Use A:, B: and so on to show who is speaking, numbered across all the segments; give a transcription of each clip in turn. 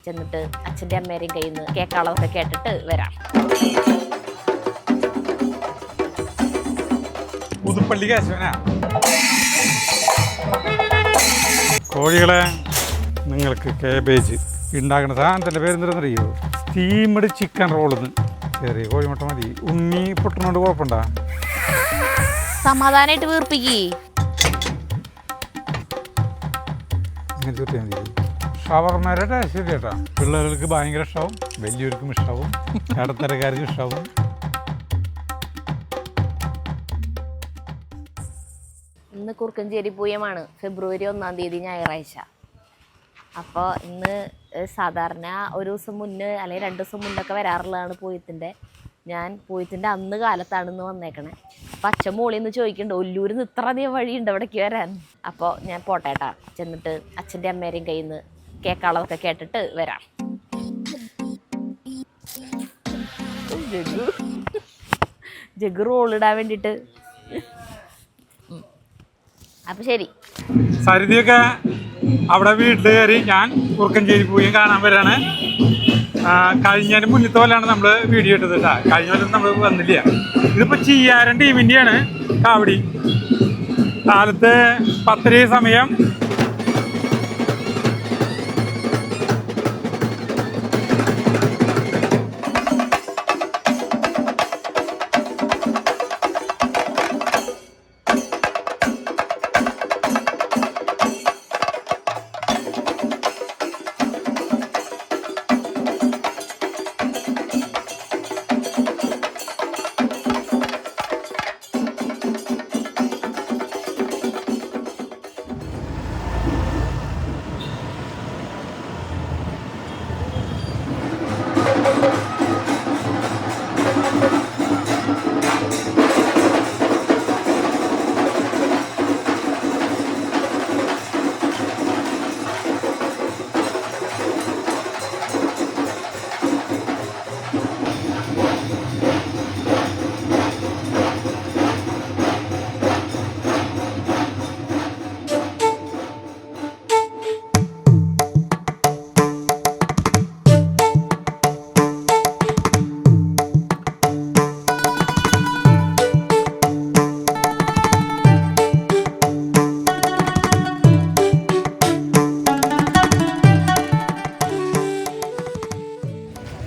A: ചെന്നിട്ട് അച്ഛൻ്റെ അമ്മേരെയും കയ്യിൽ നിന്ന് കേക്കാളമൊക്കെ കേട്ടിട്ട് വരാം.
B: പുതുപ്പള്ളി കേശവനാ. കോഴികളെ നിങ്ങൾക്ക് കേബേജ് ഉണ്ടാക്കുന്ന സാധനത്തിൻ്റെ പേരെന്തെന്നറിയോ? Steamed chicken റോളെന്ന്. ചെറിയ കോഴിമുട്ട മതി. ഉണ്ണി പൊട്ടുന്നോണ്ട് കുഴപ്പമുണ്ടാ?
A: സമാധാനമായിട്ട് വീർപ്പിക്കേ.
B: ഇങ്ങനെ ചുറ്റിയാൽ മതി. ഷവർമയുടെ ടേസ്റ്റ് കേട്ടാ. പിള്ളേർക്ക് ഭയങ്കര ഇഷ്ടമാവും, വലിയവർക്കും ഇഷ്ടമാവും, ഇടത്തരക്കാർക്കും ഇഷ്ടമാവും.
A: ഇന്ന് കുറുക്കഞ്ചേരി പൂയമാണ്, ഫെബ്രുവരി 1-ാം തീയതി ഞായറാഴ്ച. അപ്പോൾ ഇന്ന് സാധാരണ ഒരു ദിവസം മുന്നേ അല്ലെങ്കിൽ 2 ദിവസം മുന്നൊക്കെ വരാറുള്ളതാണ് പൂയത്തിൻ്റെ. ഞാൻ പൂയത്തിൻ്റെ അന്ന് കാലത്താണ് ഇന്ന് വന്നേക്കണേ. അപ്പം അച്ഛൻ മോളിൽ നിന്ന് ചോദിക്കുന്നുണ്ട്, ഒല്ലൂരിൽ നിന്ന് ഇത്ര അധികം വഴിയുണ്ട് അവിടേക്ക് വരാൻ. അപ്പോൾ ഞാൻ പോട്ടേട്ടാ, ചെന്നിട്ട് അച്ഛൻ്റെ അമ്മേരെയും കയ്യിൽ നിന്ന് കേക്കാളമൊക്കെ കേട്ടിട്ട് വരാം. ജഗ് റോളിടാൻ വേണ്ടിയിട്ട്. അപ്പം ശരി.
B: സരിതയൊക്കെ അവിടെ വീട്ടിൽ കയറി ഞാൻ കുറുക്കഞ്ചേരി പൂയം കാണാൻ വരാണ്. കഴിഞ്ഞതിന് മുന്നത്തെ പോലെയാണ് നമ്മൾ വീഡിയോ ഇട്ടത് കേട്ടോ. കഴിഞ്ഞ പോലെ നമ്മൾ വന്നില്ല. ഇതിപ്പോൾ ചെയ്യാരൻ ടീമിൻ്റെയാണ് കാവടി. കാലത്ത് 10 സമയം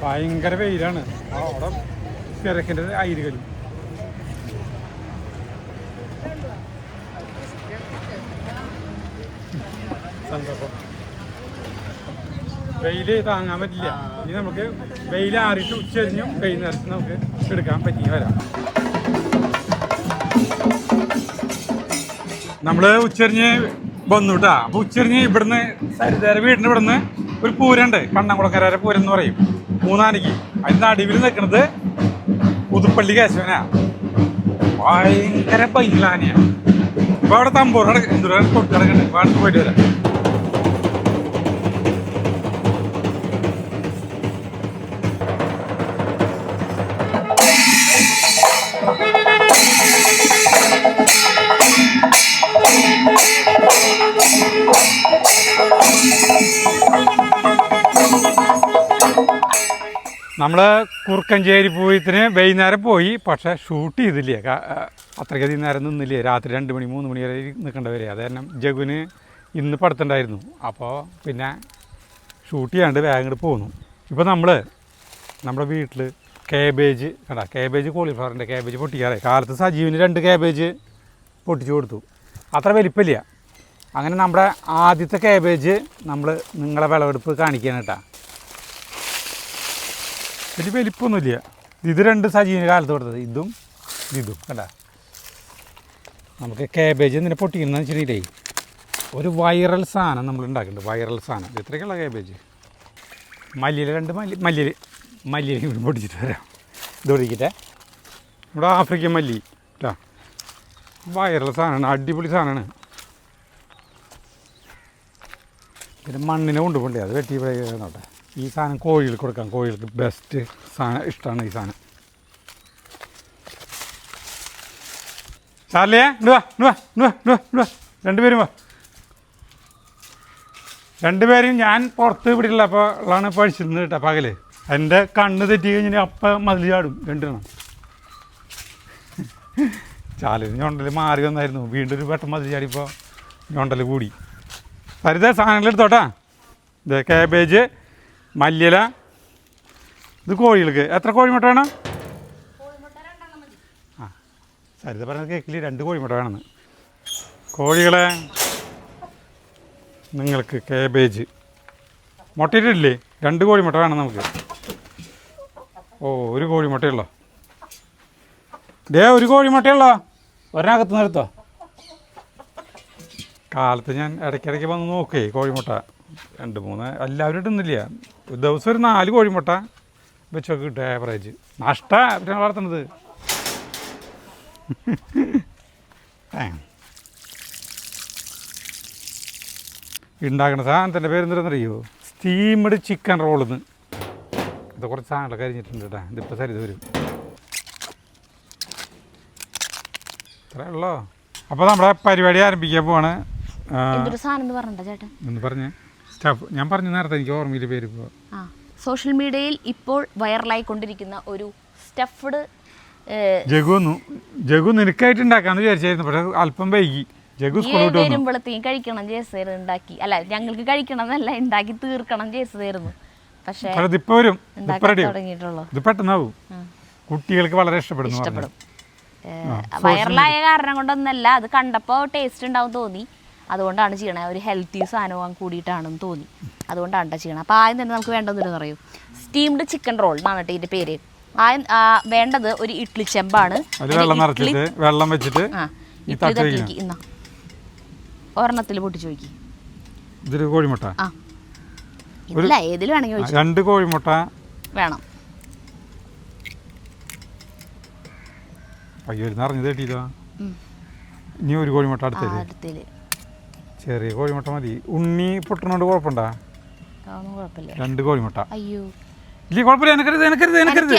B: ഭയങ്കര വെയിലാണ്. അവിടെ തിരക്കിൻ്റെ അയിരികലും. സന്തോഷം. വെയില് താങ്ങാൻ പറ്റില്ല. ഇനി നമുക്ക് വെയിൽ ആറിയിട്ട് ഉച്ചരിഞ്ഞും വൈകുന്നേരത്ത് നമുക്ക് എടുക്കാൻ പറ്റി വരാം. നമ്മൾ ഉച്ചരിഞ്ഞ് വന്നു കേട്ടാ. അപ്പോൾ ഉച്ചരിഞ്ഞ് ഇവിടുന്ന് സരിതേരെ വീടിന് ഇവിടുന്ന് ഒരു പൂരമുണ്ട്, കണ്ണംകുളക്കര പൂരം എന്ന് പറയും, 3-ാനിക്ക്. അതിൻ്റെ നടുവിൽ നിൽക്കുന്നത് പുതുപ്പള്ളി കേശവനാ. ഭയങ്കര പൈലാനിയാണ്. അപ്പോൾ അവിടെ തമ്പൂർ എന്തോ തൊട്ട് കിടക്കുന്നുണ്ട്. അപ്പോൾ അടുത്ത് പോയിട്ട് വരാം. നമ്മൾ കുറുക്കഞ്ചേരി പൂയത്തിന് വൈകുന്നേരം പോയി, പക്ഷേ ഷൂട്ട് ചെയ്തില്ല. അത്രയ്ക്കധികം നേരം നിന്നില്ലേ. രാത്രി 2 മണി 3 മണി വരെ നിൽക്കേണ്ടവരെ. അത് കാരണം ജഗുവിന് ഇന്ന് പഠിത്തമുണ്ടായിരുന്നു. അപ്പോൾ പിന്നെ ഷൂട്ട് ചെയ്യാണ്ട് വേഗം പോന്നു. ഇപ്പോൾ നമ്മുടെ വീട്ടിൽ കേബേജ് കണ്ടാ, കേബേജ് കോളിഫ്ലവറിൻ്റെ കേബേജ് പൊട്ടിക്കാറ്. കാലത്ത് സജീവിന് 2 കേബേജ് പൊട്ടിച്ചു കൊടുത്തു. അത്ര വലിപ്പമില്ല. അങ്ങനെ നമ്മുടെ ആദ്യത്തെ കേബേജ് നിങ്ങളെ വിളവെടുപ്പ് കാണിക്കാൻ കേട്ടാ. വലിയ വലിപ്പമൊന്നുമില്ല. ഇത് 2 സജീവിന് കാലത്ത് കൊടുത്തത്, ഇതും കണ്ടാ. നമുക്ക് കേബേജ് എന്തിനാ പൊട്ടിക്കുന്നതെന്ന് വെച്ചിട്ടുണ്ടെങ്കിൽ ഒരു വൈറൽ സാധനം നമ്മൾ ഉണ്ടാക്കുന്നുണ്ട്. വൈറൽ സാധനം ഇത്രയ്ക്കുള്ള കേബേജ്. മല്ലിയിൽ 2 മല്ലിയിൽ പൊട്ടിച്ചിട്ട് വരാം. ഇത് ഒഴിക്കട്ടെ. നമ്മുടെ ആഫ്രിക്കൻ മല്ലി കേട്ടോ. വൈറൽ സാധനമാണ്, അടിപൊളി സാധനമാണ്. പിന്നെ മണ്ണിനെ കൊണ്ടുപോകണ്ടേ, അത് വെട്ടി നോട്ടെ. ഈ സാധനം കോഴികൾക്ക് കൊടുക്കാം. കോഴികൾക്ക് ബെസ്റ്റ് സാധനം, ഇഷ്ടമാണ് ഈ സാധനം. ചാർലിയെ ഇങ്ങ് വാ രണ്ടുപേരും വാ. രണ്ടുപേരും ഞാൻ പുറത്ത് ഇവിടെയുള്ള അപ്പോൾ ഉള്ളതാണ് പഠിച്ചിരുന്നത് കേട്ടോ പകല്. എൻ്റെ കണ്ണ് തെറ്റി കഴിഞ്ഞാൽ അപ്പം മതിൽ ചാടും രണ്ടെണ്ണം. ചാലിന് ഞൊണ്ടൽ മാറി വന്നായിരുന്നു, വീണ്ടും ഒരു വട്ടം മതിൽ ചാടിയപ്പോൾ ഞൊണ്ടൽ കൂടി. സരിത സാധനങ്ങൾ എടുത്തോട്ടാ. ഇത് കാബേജ്, മല്ലിയില, ഇത് കോഴികൾക്ക്. എത്ര കോഴിമുട്ട വേണം? ആ സരിത പറഞ്ഞത് കേക്കിൽ 2 കോഴിമുട്ട വേണമെന്ന്. കോഴികളെ നിങ്ങൾക്ക് കാബേജ് മുട്ടയിട്ടില്ലേ? 2 കോഴിമുട്ട വേണം നമുക്ക്. ഓ 1 കോഴിമുട്ടയുള്ളോ? ദേ 1 കോഴിമുട്ടയുള്ളോ? ഒരെണ്ണകത്ത് നിർത്തോ. കാലത്ത് ഞാൻ ഇടയ്ക്കിടയ്ക്ക് വന്ന് നോക്കേ കോഴിമുട്ട 2-3 എല്ലാവരും ഇടുന്നില്ല. ഒരു ദിവസം ഒരു 4 കോഴിമുട്ട വെച്ചൊക്കെ കിട്ടും ആവറേജ്. നഷ്ടമാണ് വളർത്തുന്നത്. ഉണ്ടാക്കുന്ന സാധനത്തിൻ്റെ പേരെന്തെന്നറിയോ? Steamed chicken റോളെന്ന്. ഇത് കുറച്ച് സാധനങ്ങളൊക്കെ കരിഞ്ഞിട്ടുണ്ട് കേട്ടോ. ഇതിപ്പോൾ സരിത വരും. അത്രേ ഉള്ളോ? അപ്പോൾ നമ്മുടെ പരിപാടി ആരംഭിക്കാൻ പോവാണ്. എന്ന് പറഞ്ഞേ സ്റ്റാഫ് ഞാൻ പറഞ്ഞു നേരത്തെ, എനിക്ക് ഓർമ്മയില്ല പേര്. ഇപ്പോൾ
A: സോഷ്യൽ മീഡിയയിൽ ഇപ്പോൾ വൈറലായിക്കൊണ്ടിരിക്കുന്ന ഒരു സ്റ്റഫ്ഡ്
B: ജഗു നിനക്കായിട്ട് ഉണ്ടാക്കാന്ന് വിചാരിച്ചായിരുന്നു. പക്ഷെ അല്പം വൈകി. ജഗു
A: വരുമ്പോഴത്തേക്കും കഴിക്കണം ജേസേർ ഉണ്ടാക്കി. അല്ല, ഞങ്ങൾക്ക് കഴിക്കണം എന്നല്ല, ഉണ്ടാക്കി തീർക്കണം ജേസേർന്നു. പക്ഷേ
B: ഇതിപ്പോ വരും, തുടങ്ങിയിട്ടുള്ളൂ. ഇത് പെട്ടെന്നാവും. കുട്ടികൾക്ക് വളരെ ഇഷ്ടപ്പെടും.
A: വൈറലായ കാരണം കൊണ്ടൊന്നല്ല, അത് കണ്ടപ്പോൾ ടേസ്റ്റ് ഉണ്ടാവും തോന്നി. അതുകൊണ്ടാണ് ചെയ്യണത്. ഒരു ഹെൽത്തി സാധനവും കൂടിയിട്ടാണെന്ന് തോന്നി. അതുകൊണ്ടാണ് ചെയ്യണം. അപ്പോൾ ആദ്യം തന്നെ നമുക്ക് വേണ്ടതെന്ന് പറയൂ, സ്റ്റീംഡ് ചിക്കൻ റോൾ എന്നാണ് കേട്ടോ ഇതിൻ്റെ പേര്. ആദ്യം വേണ്ടത് ഒരു ഇഡ്ഡലി ചെമ്പാണ്.
B: വെള്ളം വെച്ചിട്ട്
A: ഇന്നാ ഒരെണ്ണത്തിൽ പൊട്ടിച്ചു നോക്കി.
B: ഇതിൽ കോഴിമുട്ട
A: ഇല്ല, ഏതിൽ വേണമെങ്കിൽ
B: 2 കോഴിമുട്ട
A: വേണം.
B: അയ്യോ നിറഞ്ഞത് കേട്ടില്ലോ. ഇനി 1 കോഴിമുട്ട അടുത്തേല്. ചെറിയ കോഴിമുട്ട മതി. ഉണ്ണി പൊട്ടണോണ്ട് കുഴപ്പമുണ്ടാ? 2 കോഴിമുട്ട.
A: അയ്യോ
B: ഇല്ല കുഴപ്പമില്ല.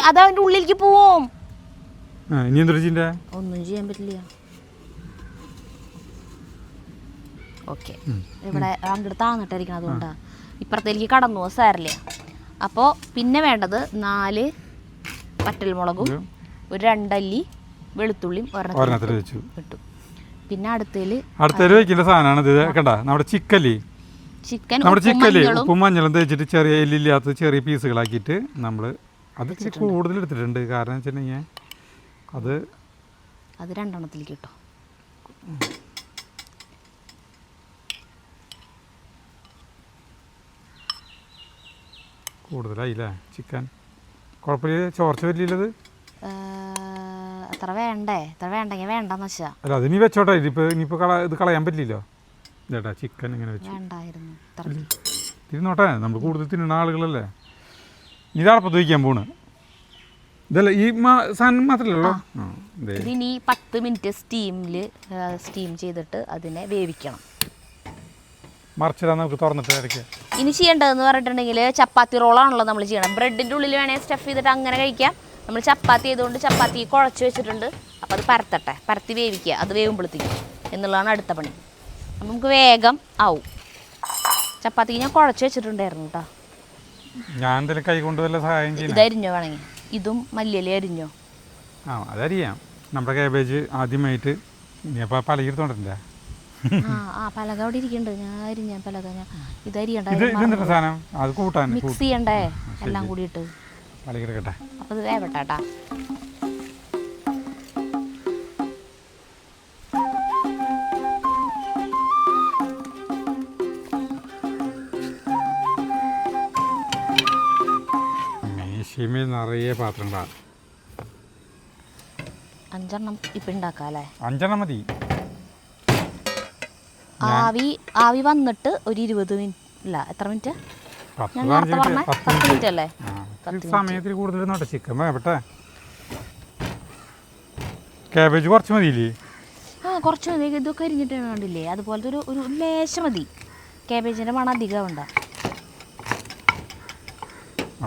A: അതവന്റെ ഉള്ളിലേക്ക് പോവും.
B: ഇനി എന്തൊരു ചെയ്യണ്ടേ?
A: ഒന്നും ചെയ്യാൻ പറ്റില്ല. ഓക്കെ, ഇവിടെ അങ്ങോട്ട് താന്നിട്ടായിരിക്കണം. അതുകൊണ്ടാ ഇപ്പുറത്തേക്ക് കടന്നു പോകാൻ സാരില്ല. അപ്പോൾ പിന്നെ വേണ്ടത് 4 വറ്റൽമുളകും ഒരു 2 അല്ലി വെളുത്തുള്ളിയും ഒരെണ്ണത്തിൽ വെച്ചു കിട്ടും. പിന്നെ അടുത്തേല്
B: വെക്കുന്ന സാധനമാണ് ഇത് കേട്ടാ. നമ്മുടെ ചിക്കല്ലേ, ഉപ്പും മഞ്ഞളും തേച്ചിട്ട് ചെറിയ എല്ലില്ലാത്ത ചെറിയ പീസുകളാക്കിയിട്ട് നമ്മൾ അത് കൂടുതൽ എടുത്തിട്ടുണ്ട്. കാരണം വെച്ചിട്ടുണ്ടെങ്കിൽ അത്
A: 2 എണ്ണത്തിലേക്ക് കിട്ടും.
B: കൂടുതലായില്ലേ ചിക്കൻ? കുഴപ്പമില്ല, ചോർച്ച വരില്ലത്.
A: അത്ര വേണ്ടേ? അത്ര വേണ്ടെങ്കിൽ വേണ്ടെന്ന് വെച്ചാ.
B: അല്ല അത് നീ വെച്ചോട്ടെ. ഇനിയിപ്പോൾ ഇത് കളയാൻ പറ്റില്ലല്ലോ. ഇതേട്ടാ ചിക്കൻ ഇങ്ങനെ വെച്ചു തിരുന്നോട്ടെ. നമ്മൾ കൂടുതൽ തിന്നുന്ന ആളുകളല്ലേ. ഇതടപ്പത്ത് വയ്ക്കാൻ പോണ്. ഇതല്ല ഈ സാധനം മാത്രമല്ലല്ലോ.
A: ഇതിനി 10 മിനിറ്റ് സ്റ്റീം ചെയ്തിട്ട് അതിനെ വേവിക്കണം.
B: മറിച്ചിടാൻ നമുക്ക് തുറന്നിട്ട് ഇടയ്ക്ക്.
A: ഇനി ചെയ്യേണ്ടതെന്ന് പറഞ്ഞിട്ടുണ്ടെങ്കിൽ ചപ്പാത്തി റോളാണല്ലോ നമ്മൾ ചെയ്യണം. ബ്രെഡിൻ്റെ ഉള്ളിൽ വേണമെങ്കിൽ സ്റ്റഫ് ചെയ്തിട്ട് അങ്ങനെ കഴിക്കാം. നമ്മൾ ചപ്പാത്തി ചെയ്തുകൊണ്ട് ചപ്പാത്തി കുഴച്ച് വെച്ചിട്ടുണ്ട്. അപ്പോൾ അത് പരത്തി വേവിക്കുക. അത് വേവുമ്പോഴത്തേക്കും എന്നുള്ളതാണ് അടുത്ത പണി. അപ്പം നമുക്ക് വേഗം ആവും. ചപ്പാത്തി ഞാൻ കുഴച്ച് വെച്ചിട്ടുണ്ടായിരുന്നു കേട്ടോ.
B: ഞാൻ എന്തെങ്കിലും കൈ കൊണ്ട് വല്ല സഹായം ചെയ്യും.
A: ഇതരിഞ്ഞോ വേണമെങ്കിൽ? ഇതും മല്ലിയില അരിഞ്ഞോ?
B: അതറിയാം. നമ്മുടെ കാബേജ് ആദ്യമായിട്ട് ഇനിയപ്പോൾ പലകിരുത്തോണ്ടില്ല.
A: പലക അവിടെ ഇരിക്കുന്നുണ്ട്. ഞാൻ അരിഞ്ഞ പലക ഇതരിയണ്ട, മിക്സ് ചെയ്യണ്ടേ എല്ലാം കൂടിയിട്ട്. അപ്പോൾ ഇത് വേവട്ടാ.
B: നിറയെ പാത്രങ്ങളാണ്.
A: 5 എണ്ണം ഇപ്പം ഉണ്ടാക്കാം അല്ലേ?
B: 5 എണ്ണം മതി.
A: ആവി വന്നിട്ട് ഒരു 20 മിനിറ്റ്. ഇല്ല, എത്ര മിനിറ്റ്? ഞാൻ നേരത്തെ പറഞ്ഞ 10 മിനിറ്റ് അല്ലേ?
B: സമയത്തിൽ കൂടുതൽ ചിക്കൻ വേവട്ടെ. കാബേജ് കുറച്ച് മതിയില്ലേ?
A: കുറച്ച് മതി. ഇതൊക്കെ അരിഞ്ഞിട്ട് കണ്ടില്ലേ? അതുപോലത്തെ ഒരു ലേശം മതി. കാബേജിൻ്റെ മണം അധികം ഉണ്ടാ.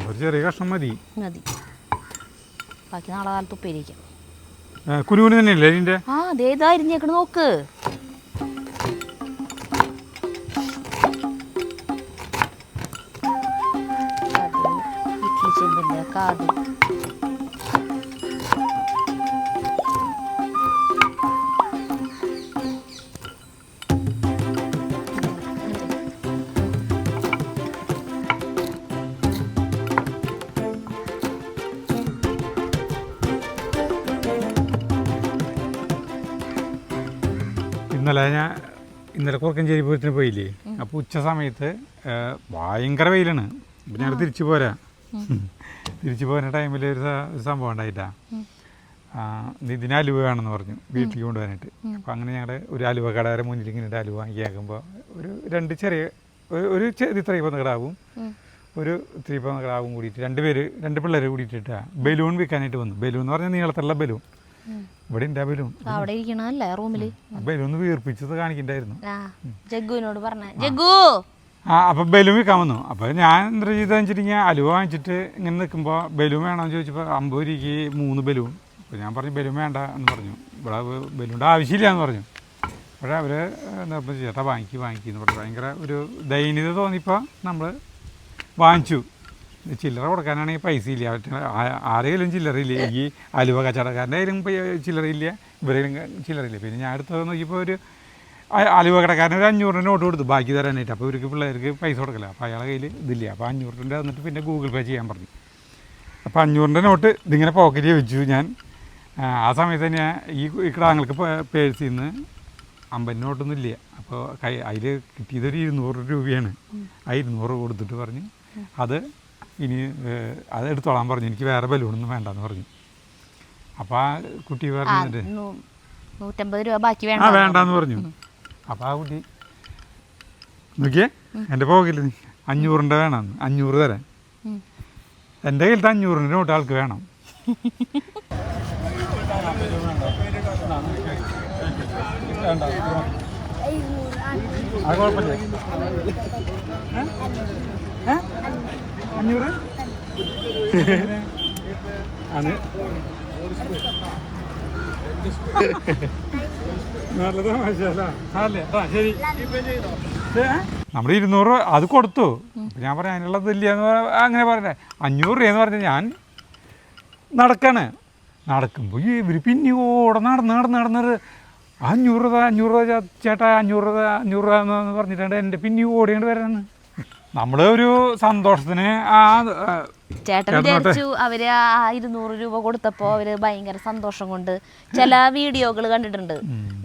B: ഒരു ചെറിയ കഷ്ണം മതി.
A: ബാക്കി നാളെ കാലത്ത് ഉപ്പേരിക്കാം.
B: കുനുകുന് തന്നെയല്ലേ ഇതിൻ്റെ?
A: അതേതാ അരിഞ്ഞേക്കണ് നോക്ക്. ചെമ്പിൻ്റെ കാത്.
B: ഇന്നലെ കുറുക്കഞ്ചേരി പൂരത്തിന് പോയില്ലേ? അപ്പോൾ ഉച്ച സമയത്ത് ഭയങ്കര വെയിലാണ്. അപ്പം ഞങ്ങൾ തിരിച്ചു പോരുന്ന ടൈമിൽ ഒരു സംഭവം ഉണ്ടായിട്ടാ. ഇതിന് അലുവ വേണമെന്ന് പറഞ്ഞു വീട്ടിലേക്ക് കൊണ്ടുപോകാനായിട്ട്. അപ്പോൾ അങ്ങനെ ഞങ്ങളുടെ ഒരു അലുവ കടയുടെ മുന്നിൽ ഇങ്ങനെ അലുവ വാങ്ങി കേൾക്കുമ്പോൾ രണ്ട് ചെറിയ ഒരു ഇത്രയും പോകുന്ന കടാവും ഒരു ഇത്തിരി പോകുന്ന കടാവും കൂടിയിട്ട് രണ്ട് പിള്ളേർ കൂടിയിട്ടാ ബലൂൺ വിൽക്കാനായിട്ട് വന്നു. ബലൂൺ എന്ന് പറഞ്ഞാൽ നീളത്തുള്ള ബലൂൺ. ഇവിടെ ഉണ്ട് ആ ബലൂൺ.
A: അവിടെ ഇരിക്കണല്ലേ റൂമില്.
B: ബലൂൺ വീർപ്പിച്ചത് കാണിക്കണ്ടായിരുന്നു.
A: ജഗ്ഗുവിനോട് പറഞ്ഞ ജഗ്ഗു
B: അപ്പം ബലൂൺ വിൽക്കാൻ വന്നു. അപ്പോൾ ഞാൻ എന്താ ചെയ്തെന്ന് വെച്ചിട്ടുണ്ടെങ്കിൽ അലുവ വാങ്ങിച്ചിട്ട് ഇങ്ങനെ നിൽക്കുമ്പോൾ ബലൂൺ വേണമെന്ന് ചോദിച്ചപ്പോൾ 50 രൂപയ്ക്ക് 3 ബലൂൺ. അപ്പോൾ ഞാൻ പറഞ്ഞു ബലൂൺ വേണ്ട എന്ന് പറഞ്ഞു. ഇവിടെ ബലൂണിൻ്റെ ആവശ്യമില്ല എന്ന് പറഞ്ഞു. പക്ഷേ അവർ നിർബന്ധിച്ചു ചേട്ടാ വാങ്ങിക്കി എന്ന് പറഞ്ഞു. ഭയങ്കര ഒരു ദൈന്യത തോന്നിയപ്പോൾ നമ്മൾ വാങ്ങിച്ചു. ചില്ലറ കൊടുക്കാനാണെങ്കിൽ പൈസ ഇല്ല. ആരെങ്കിലും ചില്ലറയില്ല. ഈ അലുവ കച്ചവടക്കാരൻ്റെ കയ്യിലും ചില്ലറയില്ല, ഇവരെയും ചില്ലറയില്ല. പിന്നെ ഞാൻ എടുത്തത് നോക്കിയപ്പോൾ ഒരു അലുവ കടക്കാരന് ഒരു 500 നോട്ട് കൊടുത്തു ബാക്കി തരാനായിട്ട്. അപ്പോൾ ഇവർക്ക് പിള്ളേർക്ക് പൈസ കൊടുക്കില്ല. അപ്പോൾ അയാളുടെ കയ്യിൽ ഇതില്ല. അപ്പോൾ 500 തന്നിട്ട് പിന്നെ ഗൂഗിൾ പേ ചെയ്യാൻ പറഞ്ഞു. അപ്പോൾ 500 നോട്ട് ഇതിങ്ങനെ പോക്കറ്റിൽ വെച്ചു ഞാൻ. ആ സമയത്ത് തന്നെ ഈ കിടാങ്ങൾക്ക് പേഴ്സിൽ നിന്ന് 50 നോട്ടൊന്നും ഇല്ല. അപ്പോൾ അതിൽ കിട്ടിയതൊരു 200 രൂപയാണ്. ആ 200 കൊടുത്തിട്ട് പറഞ്ഞു അത് എടുത്തോളാൻ പറഞ്ഞു. എനിക്ക് വേറെ ബലൂണൊന്നും വേണ്ടെന്ന് പറഞ്ഞു. അപ്പോൾ ആ കുട്ടി പറഞ്ഞിട്ട്
A: 150 രൂപ ബാക്കി
B: വേണ്ടാന്ന് പറഞ്ഞു. അപ്പോൾ ആ കുട്ടി നോക്കിയേ എൻ്റെ പോകില്ല 500 വേണമെന്ന്. 500 തരാൻ. എൻ്റെ കയ്യിലത്തെ 500 നോട്ട് ആൾക്ക് വേണം. അത് കുഴപ്പമില്ല. 500 ആണ്. ശരി നമ്മൾ 200 അത് കൊടുത്തു. ഞാൻ പറയാം അതിനുള്ളത് ഇല്ല എന്ന് അങ്ങനെ പറഞ്ഞേ. 500 രൂപയെന്ന് പറഞ്ഞാൽ ഞാൻ നടക്കുമ്പോൾ ഇവർ പിന്നെ ഓടെ നടന്നത് 500 രൂപ ചേട്ടാ 500 രൂപ എന്ന് പറഞ്ഞിട്ടുണ്ട് എൻ്റെ പിന്നെ ഓടിയേണ്ടി വരാന്ന്. നമ്മൾ ഒരു സന്തോഷത്തിന്
A: ചേട്ടൻ വിചാരിച്ചു അവര് 200 രൂപ കൊടുത്തപ്പോൾ അവര് ഭയങ്കര സന്തോഷം കൊണ്ട് ചില വീഡിയോകൾ കണ്ടിട്ടുണ്ട്.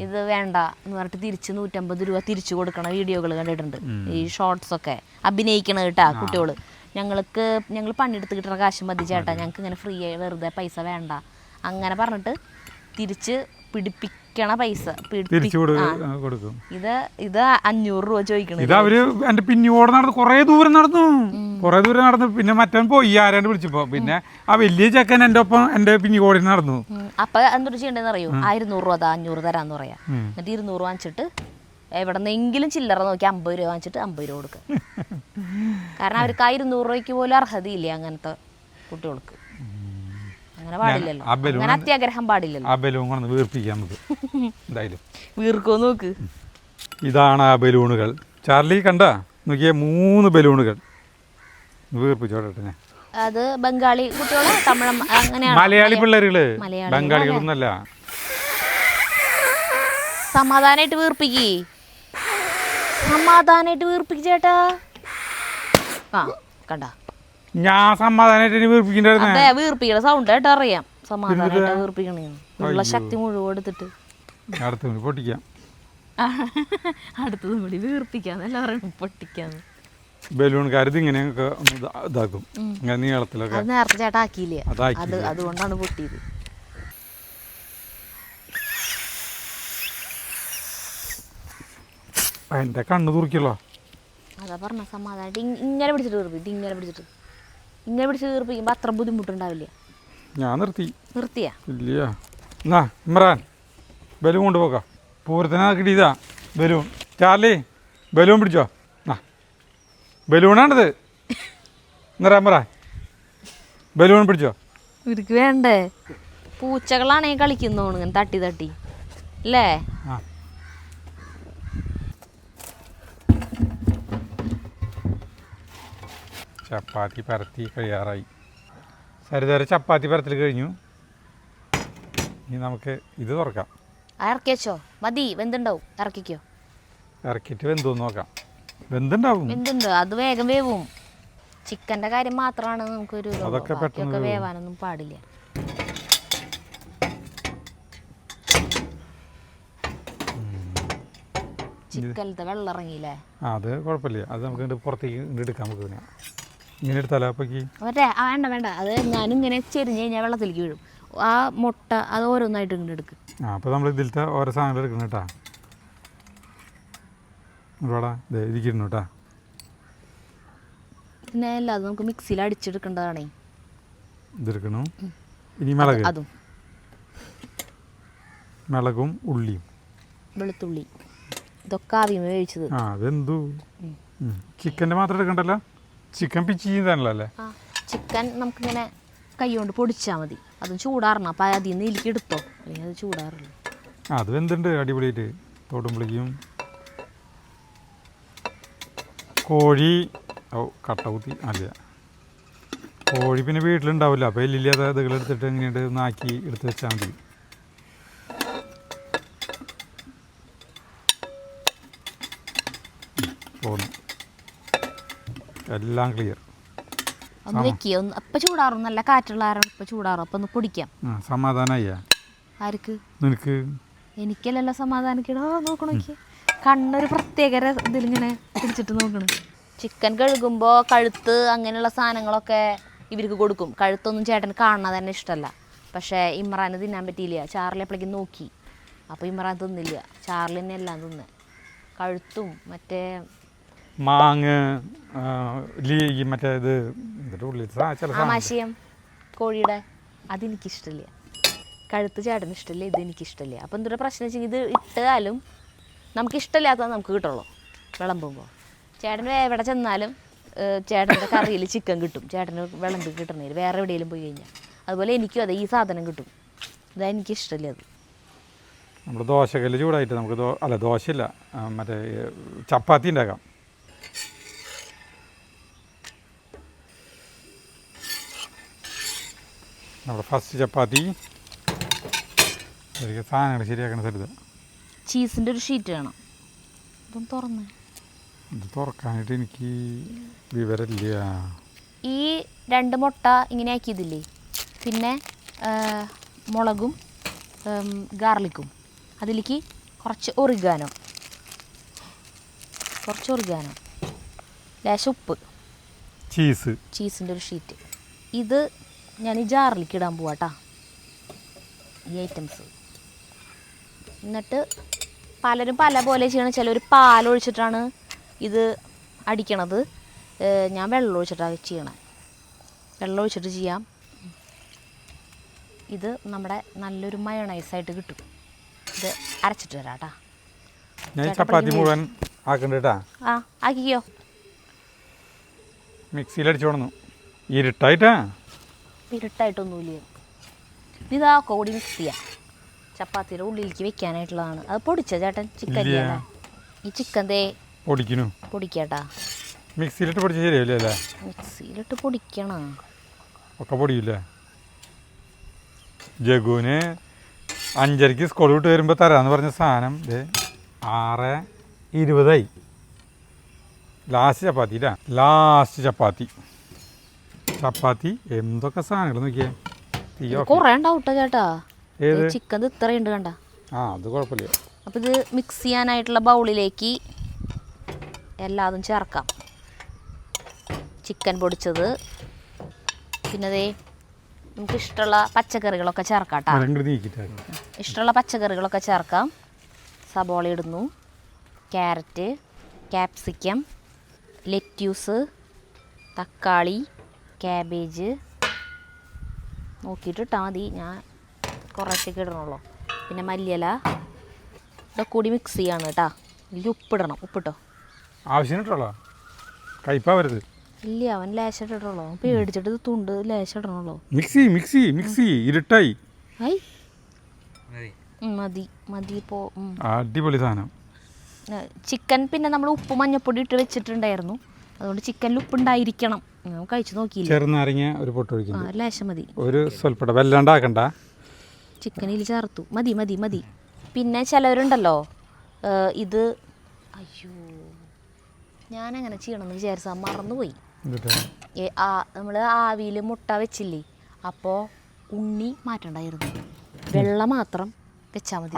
A: ഇത് വേണ്ട എന്ന് പറഞ്ഞിട്ട് തിരിച്ച് 150 രൂപ തിരിച്ചു കൊടുക്കണ വീഡിയോകൾ കണ്ടിട്ടുണ്ട്. ഈ ഷോർട്സ് ഒക്കെ അഭിനയിക്കണ കേട്ടാ കുട്ടികള്. ഞങ്ങൾ പണിയെടുത്ത് കിട്ടുന്ന കാശ് മതി ചേട്ടാ, ഞങ്ങൾക്ക് ഇങ്ങനെ ഫ്രീ ആയി വെറുതെ പൈസ വേണ്ട അങ്ങനെ പറഞ്ഞിട്ട് തിരിച്ച് പിടിപ്പിക്കണ പൈസ
B: കൊടുക്കും.
A: ഇത് 500 രൂപ ചോദിക്കണം.
B: ഇത് അവര് എന്റെ പിന്നോടെ നടന്നു കുറേ ദൂരം നടന്നു. പിന്നെ മറ്റവൻ പോയി ആരാണ്ട് വിളിച്ചപ്പോ പിന്നെ ആ വലിയ ചെക്കൻ എൻ്റെ ഒപ്പം എൻ്റെ പിന്നോടി നടന്നു.
A: അപ്പൊ എന്തൊരു ചെയ്യണ്ടെന്ന് അറിയോ? 200 രൂപ 500 തരാന്ന് പറയാ. എന്നിട്ട് 200 വാങ്ങിച്ചിട്ട് എവിടെ നിന്നെങ്കിലും ചില്ലറ നോക്കി 50 രൂപ വാങ്ങിച്ചിട്ട് 50 രൂപ കൊടുക്കുക. കാരണം അവർക്ക് 200 രൂപയ്ക്ക് പോലും അർഹതയില്ല അങ്ങനത്തെ കുട്ടികൾക്ക്. അങ്ങനെ പാടില്ലല്ലോ, അങ്ങനെ അത്യാഗ്രഹം പാടില്ലല്ലോ.
B: ആ ബലൂൺ വീർപ്പിക്കാം നമുക്ക് എന്തായാലും.
A: വീർക്കോ നോക്ക്.
B: ഇതാണ് ആ ബലൂണുകൾ. ചാർലി കണ്ട നോക്കിയ 3 ബലൂണുകൾ വീർപ്പിച്ചോട്ടെ ഞാൻ.
A: അത് ബംഗാളി കുട്ടികളെ തമിഴ് അങ്ങനെയാണ്.
B: മലയാളി പിള്ളേരുകള്, ബംഗാളികളൊന്നല്ല.
A: സമാധാനായിട്ട് വീർപ്പിക്ക് ചേട്ടാ. ആ കണ്ട
B: ഞാൻ സമാധാനായിട്ട് വീർപ്പിക്കണ്ടായിരുന്നു.
A: വീർപ്പിക്കണ സൗണ്ട് ആയിട്ട് അറിയാം. സമാധാനായിട്ട് വീർപ്പിക്കണേന്ന് ഉള്ള ശക്തി മുഴുവൻ എടുത്തിട്ട്
B: അടുത്ത പൊട്ടിക്കാം.
A: അടുത്തതും കൂടി വീർപ്പിക്കാന്നല്ല പറയണം, പൊട്ടിക്കാന്ന്.
B: ബലൂൺകാരത് ഇങ്ങനെയൊക്കെ ഇതാക്കും ഇങ്ങനെ നീളത്തിലൊക്കെ.
A: അത് നേരത്തെ ചേട്ടാ ആക്കിയില്ലേ, അതുകൊണ്ടാണ് പൊട്ടിയത്.
B: എൻ്റെ കണ്ണ് തുറക്കല്ലോ.
A: അതാ പറഞ്ഞ സമാധാനം. ഇങ്ങനെ പിടിച്ചിട്ട് വീർപ്പിക്കുമ്പോൾ അത്ര ബുദ്ധിമുട്ടുണ്ടാവില്ല.
B: ഞാൻ
A: നിർത്തിയാ
B: ഇല്ല. എന്നാ ഇമ്രാൻ ബലൂൺ കൊണ്ടുപോക്കാം. പൂരത്തിനാ കിട്ടിയതാ ബലൂൺ. ചാർലി ബലൂൺ പിടിച്ചോ. ബലൂണാണിത്. എന്നാ ഇമ്രാൻ ബലൂൺ പിടിച്ചോ.
A: ഇവർക്ക് വേണ്ടേ? പൂച്ചകളാണേ കളിക്കുന്നോണ് ഇങ്ങനെ തട്ടി അല്ലേ?
B: ചപ്പാത്തി പരത്തി കഴിയാറായി. സരിതര ചപ്പാത്തി പരത്തിൽ കഴിഞ്ഞു. ഇനി നമുക്ക് ഇത് തുറക്കാം.
A: ഇറക്കി വെച്ചോ, മതി, വെന്തുണ്ടാവും, ഇറക്കിക്കോ.
B: ഇറക്കിയിട്ട് വെന്തോന്ന് നോക്കാം. വെന്തുണ്ടാവും,
A: വെന്തുണ്ട്, അത് വേഗം വേവും. ചിക്കൻ്റെ കാര്യം മാത്രമാണ് നമുക്കൊരു
B: അതൊക്കെ പെട്ടെന്ന് വേവും.
A: വേവാനൊന്നും പാടില്ല. ചിക്കനത്തെ വെള്ളം ഇറങ്ങിയില്ലേ?
B: അത് കുഴപ്പമില്ല, അത് നമുക്ക് പുറത്തേക്ക് എടുക്കാം. നമുക്ക് പിന്നെ ഇങ്ങനെ എടുത്താലോ അപ്പോഴേക്ക്?
A: വേണ്ട വേണ്ട, അത് ഞാനും ഇങ്ങനെ ചെരിഞ്ഞ് കഴിഞ്ഞാൽ വെള്ളത്തിലേക്ക് വീഴും. ആ മുട്ട അത് ഓരോന്നായിട്ട് ഇങ്ങനെ എടുക്കും.
B: അപ്പോൾ നമ്മൾ ഇതിലത്തെ ഓരോ സാധനങ്ങൾ എടുക്കണം കേട്ടാ. ഒരുപാടാ ഇതിരിക്കുന്നു കേട്ടാ.
A: പിന്നെ അല്ലാതെ നമുക്ക് മിക്സിയിൽ അടിച്ചെടുക്കേണ്ടതാണേ.
B: ഇതെടുക്കണം. ഇനി മുളക്,
A: അതും
B: മുളകും ഉള്ളിയും
A: വെളുത്തുള്ളി ഇതൊക്കെ ആവിയും വേവിച്ചത്.
B: അതെന്തു ചിക്കൻ്റെ മാത്രം എടുക്കണ്ടല്ലോ, ചിക്കൻ പിച്ച് ചെയ്യുന്നതാണല്ലോ അല്ലേ?
A: ചിക്കൻ നമുക്കിങ്ങനെ കൈ കൊണ്ട് പൊടിച്ചാൽ മതി. അതും ചൂടാറണം. അപ്പം അതിൽ നിന്ന് ഇതിലേക്ക് എടുത്തോ, അല്ലെങ്കിൽ അത് ചൂടാറില്ല.
B: അത് എന്തുണ്ട് അടിപൊളിയായിട്ട് തോട്ടുമ്പളിക്കും. കോഴി കട്ട കുത്തി അല്ല, കോഴി പിന്നെ വീട്ടിലുണ്ടാവില്ല. അപ്പോൾ എല്ലില്ലാതെ ഇതുകളെടുത്തിട്ട് എങ്ങനെയുണ്ട് നാക്കി എടുത്ത് വെച്ചാൽ മതി. പോന്നു, എല്ലാം ക്ലിയർ.
A: ഒന്ന് വെക്കുക, ഒന്ന് അപ്പം ചൂടാറും. നല്ല കാറ്റുള്ള ആരാണ് ഇപ്പം ചൂടാറും. അപ്പം ഒന്ന് പൊടിക്കാം.
B: സമാധാനമായി.
A: ആർക്ക്?
B: നിനക്ക്.
A: എനിക്കല്ലല്ലോ സമാധാനിക്കണോ. നോക്കണോക്കി കണ്ണൊരു പ്രത്യേക ഇതിലിങ്ങനെ പിടിച്ചിട്ട് നോക്കണം. ചിക്കൻ കഴുകുമ്പോൾ കഴുത്ത് അങ്ങനെയുള്ള സാധനങ്ങളൊക്കെ ഇവർക്ക് കൊടുക്കും. കഴുത്തൊന്നും ചേട്ടന് കാണുന്നത് തന്നെ ഇഷ്ടമല്ല. പക്ഷേ ഇമ്രാന് തിന്നാൻ പറ്റിയില്ല. ചാർലി എപ്പോഴേക്കും നോക്കി, അപ്പോൾ ഇമ്രാൻ തിന്നില്ല. ചാർലി തന്നെ എല്ലാം തിന്നെ, കഴുത്തും മറ്റേ
B: മാങ്ങ മറ്റേ ഇത്
A: ആമാശയം കോഴിയുടെ അതെനിക്കിഷ്ടമില്ല. കഴുത്ത് ചേട്ടന് ഇഷ്ടമില്ല, ഇത് എനിക്കിഷ്ടമില്ല. അപ്പോൾ എന്തൊരു പ്രശ്നം വെച്ചാൽ ഇത് ഇട്ടാലും നമുക്കിഷ്ടമില്ലാത്തത് നമുക്ക് കിട്ടുള്ളൂ വിളമ്പുമ്പോൾ. ചേട്ടന് എവിടെ ചെന്നാലും ചേട്ടൻ്റെ കറിയിൽ ചിക്കൻ കിട്ടും. ചേട്ടന് വിളമ്പ് കിട്ടണേൽ വേറെ എവിടെയെങ്കിലും പോയി കഴിഞ്ഞാൽ. അതുപോലെ എനിക്കും അതെ, ഈ സാധനം കിട്ടും. ഇതാ എനിക്കിഷ്ടമില്ല അത്.
B: നമ്മൾ ദോശക്കല്ല് ചൂടായിട്ട് നമുക്ക് അല്ല ദോശയില്ല, മറ്റേ ചപ്പാത്തി ഉണ്ടാക്കാം. നമ്മുടെ ഫസ്റ്റ് ചപ്പാത്തി സാധനങ്ങൾ ശരിയാക്കണ സ്ഥലത്ത്
A: ചീസിൻ്റെ ഒരു ഷീറ്റ് വേണം. ഇപ്പം തുറന്ന്
B: ഇത് തുറക്കാനായിട്ട് എനിക്ക് വിവരമില്ല.
A: ഈ 2 മുട്ട ഇങ്ങനെ ആക്കിയതില്ലേ, പിന്നെ മുളകും ഗാർലിക്കും, അതിലേക്ക് കുറച്ച് ഒറിഗാനോ, ലേശം ഉപ്പ്, ചീസിൻ്റെ ഒരു ഷീറ്റ്. ഇത് ഞാൻ ഈ ജാറിലേക്ക് ഇടാൻ പോവാട്ടാ, ഈ ഐറ്റംസ്. എന്നിട്ട് പലരും പല പോലെ ചെയ്യണം. ചിലർ പാലൊഴിച്ചിട്ടാണ് ഇത് അടിക്കണത്. ഞാൻ വെള്ളം ഒഴിച്ചിട്ടാണ് ചെയ്യണത്. വെള്ളം ഒഴിച്ചിട്ട് ചെയ്യാം. ഇത് നമ്മുടെ നല്ലൊരു മയോണൈസായിട്ട് കിട്ടും. ഇത് അരച്ചിട്ട് തരാം കേട്ടാ.
B: ഞാൻ ചപ്പാത്തി മുഴുവൻ ആക്കണ്ടേട്ടാ.
A: ആക്കിക്കോ.
B: മിക്സിയിലടിച്ചോണു. ഇരുട്ടായിട്ടൊന്നുമില്ല.
A: ഇതാ കൂടി മിക്സ് ചെയ്യാം. ചപ്പാത്തിയുടെ ഉള്ളിലേക്ക് വെക്കാനായിട്ടുള്ളതാണ്. അത് പൊടിച്ച ചേട്ടൻ ചിക്കൻ ഈ ചിക്കൻ പൊടിക്കട്ടാ.
B: മിക്സിയിലിട്ട് പൊടിച്ച ശരിയല്ലേ?
A: മിക്സിയിലിട്ട് പൊടിക്കണം.
B: ഒക്കെ പൊടിയില്ലേ? ജഗുവിന് 5:30 സ്കൂൾ വിട്ട് വരുമ്പോൾ തരാമെന്ന് പറഞ്ഞ സാധനം 6:20 ലാസ്റ്റ് ചപ്പാത്തി എന്തൊക്കെ സാധനങ്ങൾ നോക്കിയേ.
A: കുറേ ഉണ്ടാവട്ടെ ചേട്ടാ. ചിക്കൻ ഇത്രയുണ്ട് കണ്ട.
B: അത് കുഴപ്പമില്ല.
A: അപ്പം ഇത് മിക്സ് ചെയ്യാനായിട്ടുള്ള ബൗളിലേക്ക് എല്ലാതും ചേർക്കാം. ചിക്കൻ പൊടിച്ചത്, പിന്നെ അതേ നമുക്ക് ഇഷ്ടമുള്ള പച്ചക്കറികളൊക്കെ ചേർക്കാം കേട്ടോ. ഇഷ്ടമുള്ള പച്ചക്കറികളൊക്കെ ചേർക്കാം. സബോള ഇടുന്നു, ക്യാരറ്റ്, ക്യാപ്സിക്കം, ലെറ്റ്യൂസ്, തക്കാളി, ക്യാബേജ് നോക്കിയിട്ട് ഇട്ടാൽ മതി. ഞാൻ കുറച്ചൊക്കെ ഇടണുള്ളൂ. പിന്നെ മല്ലിയില, ഇതൊക്കെ കൂടി മിക്സ് ചെയ്യാണ് കേട്ടോ. ഇതിൽ ഉപ്പിടണം. ഉപ്പിട്ടോ
B: ആവശ്യമിട്ടുള്ളൂ, കയ്പാവരുത്.
A: ഇല്ല, അവൻ ലേശം ഇടണുള്ളൂ. പേടിച്ചിട്ട് ഇത് തുണ്ട് ലേശം ഇടണുള്ളൂ.
B: മിക്സി ഇരുട്ടായി.
A: മതി ഇപ്പോൾ.
B: അടിപൊളി സാധനം.
A: ചിക്കൻ പിന്നെ നമ്മൾ ഉപ്പ് മഞ്ഞപ്പൊടി ഇട്ട് വെച്ചിട്ടുണ്ടായിരുന്നു. അതുകൊണ്ട് ചിക്കനിൽ ഉപ്പുണ്ടായിരിക്കണം. കഴിച്ചു നോക്കിയില്ല.
B: ചെറുനാരങ്ങ ഒരു പൊട്ട് ഒഴിക്കുന്നു,
A: ലേശം മതി,
B: ഒരു സ്വല്പം വല്ലാണ്ടാക്കണ്ട.
A: ചിക്കനിൽ ചേർത്തു, മതി മതി മതി. പിന്നെ ചിലവരുണ്ടല്ലോ ഇത്, അയ്യോ ഞാനങ്ങനെ ചെയ്യണമെന്ന് വിചാരിച്ചാൽ മറന്നുപോയി. നമ്മൾ ആവിയിൽ മുട്ട വെച്ചില്ലേ, അപ്പോൾ ഉണ്ണി മാറ്റണ്ടായിരുന്നു, വെള്ള മാത്രം വെച്ചാൽ മതി.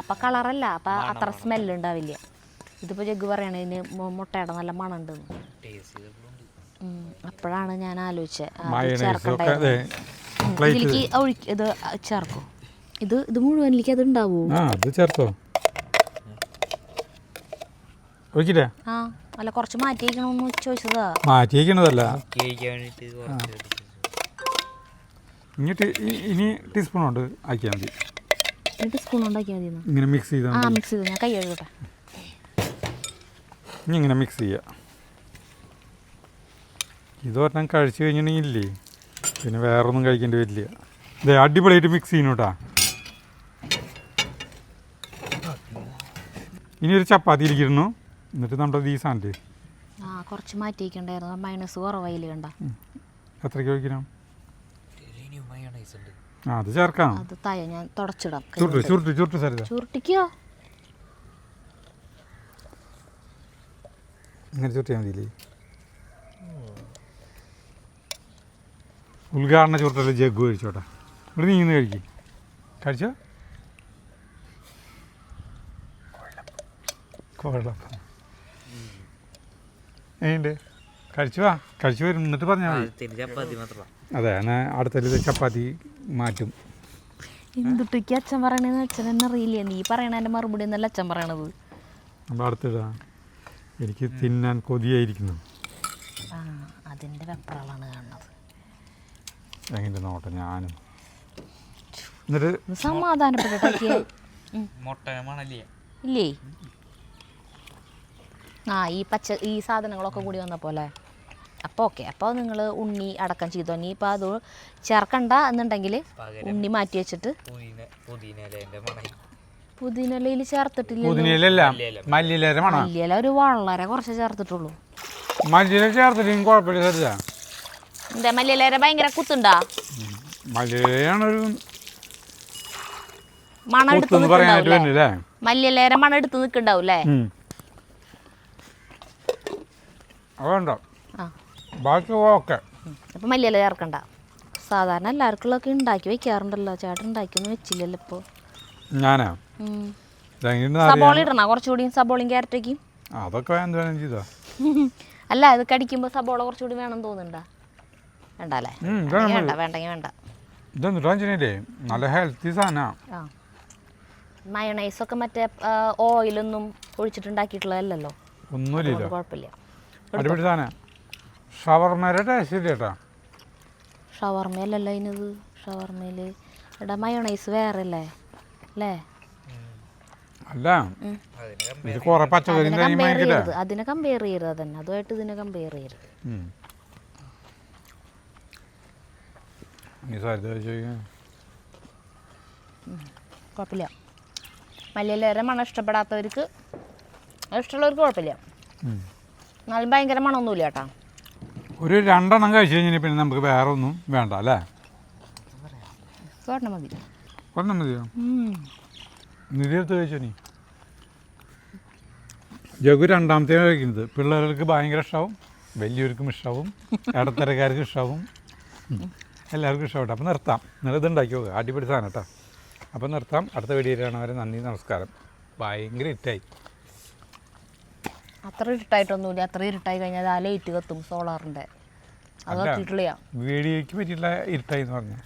A: അപ്പം കളറല്ല, അപ്പം അത്ര സ്മെല്ല് ഉണ്ടാവില്ല. ഇതിപ്പോൾ ജഗ്ഗു പറയണതിന് മുട്ടയുടെ നല്ല മണം ഉണ്ട്. അപ്പോഴാണ് ഞാൻ ആലോചിച്ചത് ചേർക്കണ്ടായിരുന്നു. ഇതിലേക്ക് ഇത് ചേർക്കോ, ഇത് മുഴുവനിലേക്ക് അത് ഉണ്ടാവോ?
B: ചേർത്തോ ഒഴിക്കില്ലേ?
A: ആ അല്ല, കുറച്ച് മാറ്റി വയ്ക്കണമെന്ന് ചോദിച്ചതാ.
B: മാറ്റി വയ്ക്കണതല്ല, ഇനി ടീസ്പൂൺ കൊണ്ട് ആക്കിയാൽ മതി.
A: ടീസ്പൂൺ ഉണ്ടാക്കിയാൽ മതി.
B: ഇങ്ങനെ മിക്സ് ചെയ്താൽ
A: മിക്സ് ചെയ്ത് ഞാൻ കൈ കഴുകട്ടെ.
B: ഇനി ഇങ്ങനെ മിക്സ് ചെയ്യുക. ഇതൊരെണ്ണം കഴിച്ചു കഴിഞ്ഞിട്ടുണ്ടെങ്കിലേ പിന്നെ വേറൊന്നും കഴിക്കേണ്ടി വരില്ല. ഇതേ അടിപൊളിയായിട്ട് മിക്സ് ചെയ്യണം കേട്ടോ. ഇനി ഒരു ചപ്പാത്തി ഇരിക്കുന്നു, എന്നിട്ട് നമ്മുടെ ഈ സാധനത്തിൽ
A: കുറച്ച് മാറ്റി വയ്ക്കണ്ടായിരുന്നു, മൈനസ് കുറവായില്ല കണ്ട.
B: എത്രയ്ക്ക് വയ്ക്കണം? അത് ചേർക്കാം.
A: അത് തയ ഞാൻ തുടച്ചിടാം.
B: ചുരുട്ടിക്കോ, ഇങ്ങനെ ചുരുട്ടിയാൽ മതിയില്ലേ? ഉദ്ഘാടന ചുരുട്ടല്ലേ ജഗ്ഗു കഴിച്ചോട്ടെ. ഇവിടെ നീ ഇന്ന് കഴിച്ചോ? കുഴപ്പം ഏണ്ട് കഴിച്ചു വരും, എന്നിട്ട് പറഞ്ഞാൽ മതി. അതെ, എന്നാൽ അടുത്ത ചപ്പാത്തി മാറ്റും.
A: എന്തുട്ടേക്ക് അച്ഛൻ പറയണതെന്ന് അച്ഛൻ തന്നെ അറിയില്ല. നീ പറയണതിൻ്റെ മറുപടി എന്നല്ല അച്ഛൻ പറയണത്.
B: നമ്മൾ അടുത്തിടാ, എനിക്ക് തിന്നാൻ കൊതിയായിരിക്കുന്നു.
A: അതിൻ്റെ വെപ്രാളാണ് കാണുന്നത്.
B: എങ്ങനെ നോട്ടെ ഞാനും. എന്നിട്ട്
A: സമാധാനപ്പെട്ടിട്ടേ ഇല്ലേ? ഈ സാധനങ്ങളൊക്കെ കൂടി വന്നപ്പോലെ അപ്പോൾ ഓക്കെ. അപ്പോൾ നിങ്ങൾ ഉണ്ണി അടക്കം ചെയ്തോ. ഇനി ഇപ്പോൾ അത് ചേർക്കണ്ട എന്നുണ്ടെങ്കിൽ ഉണ്ണി മാറ്റി വെച്ചിട്ട് പുതിനയിലയിൽ ചേർത്തിട്ടില്ല. മല്ലിയില ഒരു വളരെ കുറച്ച് ചേർത്തിട്ടുള്ളൂ.
B: മല്ലിയില ചേർത്തിട്ടും കുഴപ്പമില്ല.
A: എന്താ മല്ലിയില ഭയങ്കര കുത്തുണ്ടാ?
B: മല്ലിയിലയാണൊരു
A: മണം എടുത്ത് മല്ലിയിലേറെ മണം എടുത്ത് നിൽക്കണ്ടാവൂല്ലേ?
B: അതുണ്ടോ ബാക്കി ഓക്കെ.
A: അപ്പം മല്ലിയില ചേർക്കണ്ട. സാധാരണ എല്ലാവർക്കുള്ളതൊക്കെ ഉണ്ടാക്കി വെക്കാറുണ്ടല്ലോ. ചേട്ടൻ ഉണ്ടാക്കിയൊന്നും വെച്ചില്ലല്ലോ ഇപ്പോൾ.
B: ഞാനാ
A: സബോള ഇടണ കുറച്ചുകൂടി, സബോളയും ക്യാരറ്റൊക്കെ
B: അതൊക്കെ ചെയ്തോ?
A: അല്ല, ഇത് കടിക്കുമ്പോൾ സബോള കുറച്ചുകൂടി വേണം തോന്നുന്നുണ്ടാ? വേണ്ടല്ലേ? വേണ്ട, വേണ്ടെങ്കിൽ വേണ്ട.
B: ഇതൊന്നും നല്ല ഹെൽത്തി സാധനമാണ്.
A: മയണൈസൊക്കെ മറ്റേ ഓയിലൊന്നും ഒഴിച്ചിട്ടുണ്ടാക്കിയിട്ടുള്ളതല്ലോ,
B: ഒന്നുമില്ല,
A: കുഴപ്പമില്ല.
B: അടിപൊളി സാധനം. ഷവർമയുടെ ടേസ്റ്റ് ഇല്ല കേട്ടോ.
A: ഷവർമയല്ലല്ലോ അതിനത്. ഷവർമയിൽ ഇവിടെ മയോണൈസ് വേറെ അല്ലേ?
B: അല്ല, ഇത് കുറെ പച്ചക്കറി
A: അതിനെ കമ്പയർ ചെയ്യരുത് തന്നെ, അതുമായിട്ട് ഇതിനെ കമ്പയർ ചെയ്യരുത്. കുഴപ്പമില്ല. മല്ലിയിലേറെ മണം ഇഷ്ടപ്പെടാത്തവർക്ക്, ഇഷ്ടമുള്ളവർക്ക് കുഴപ്പമില്ല. എന്നാലും ഭയങ്കര മണമൊന്നുമില്ല കേട്ടോ.
B: ഒരു 2 എണ്ണം കഴിച്ചു കഴിഞ്ഞാൽ പിന്നെ നമുക്ക് വേറെ ഒന്നും വേണ്ട അല്ലേ?
A: ഒരെണ്ണം മതി.
B: ഒരെണ്ണം മതിയോ? നിധിയെടുത്ത് കഴിച്ചോ നീ? ജഗു രണ്ടാമത്തെ കഴിക്കുന്നത്. പിള്ളേർക്ക് ഭയങ്കര ഇഷ്ടമാവും, വലിയവർക്കും ഇഷ്ടമാവും, ഇടത്തരക്കാർക്ക് ഇഷ്ടമാവും, എല്ലാവർക്കും ഇഷ്ടമാവട്ടെ. അപ്പോൾ നിർത്താം. നിങ്ങളിത് ഉണ്ടാക്കി നോക്കുക, അടിപൊളി സാധനം കേട്ടോ. അപ്പോൾ നിർത്താം. അടുത്ത വീഡിയോയിലാണ് വരെ. നന്ദി, നമസ്കാരം. ഭയങ്കര ഇട്ടായി.
A: അത്ര ഇരുട്ടായിട്ടൊന്നുമില്ല. അത്ര ഇരുട്ടായി കഴിഞ്ഞാൽ ആ ലൈറ്റ് കത്തും സോളാറിൻ്റെ. അത് കത്തിയിട്ടില്ല.
B: വീഡിയോയ്ക്ക് പറ്റിയിട്ടുള്ള ഇരുട്ടായി എന്ന് പറഞ്ഞു.